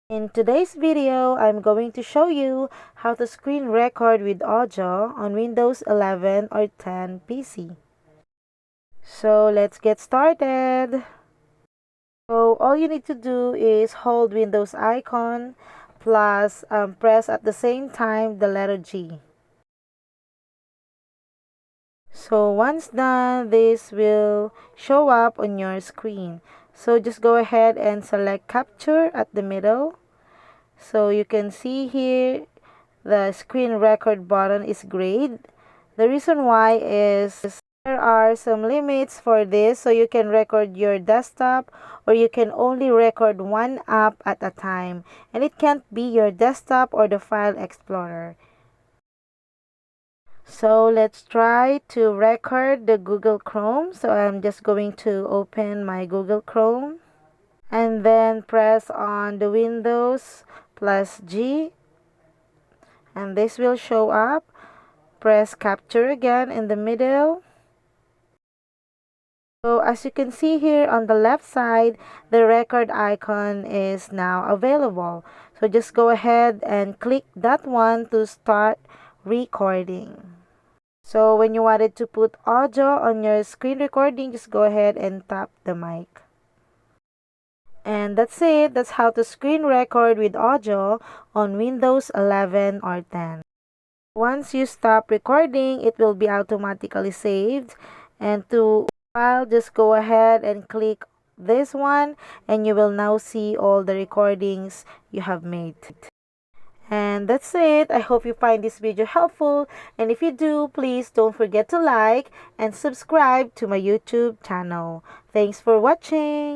In today's video, I'm going to show you how to screen record with audio on Windows 11 or 10 PC. So let's get started. So all you need to do is hold Windows icon plus press at the same time the letter G. So once done, this will show up on your screen. So just go ahead and select capture at the middle. So you can see here the screen record button is grayed. The reason why is there are some limits for this, so you can record your desktop or you can only record one app at a time, and it can't be your desktop or the file explorer. So let's try to record the Google Chrome. So I'm just going to open my Google Chrome and then press on the Windows plus G, and this will show up. Press capture again in the middle. So as you can see here on the left side, the record icon is now available. So just go ahead and click that one to start recording. So when you wanted to put audio on your screen recording, just go ahead and tap the mic. And that's it. That's how to screen record with audio on Windows 11 or 10. Once you stop recording, it will be automatically saved. And to file, just go ahead and click this one, and you will now see all the recordings you have made. And that's it. I hope you find this video helpful. And if you do, please don't forget to like and subscribe to my YouTube channel. Thanks for watching.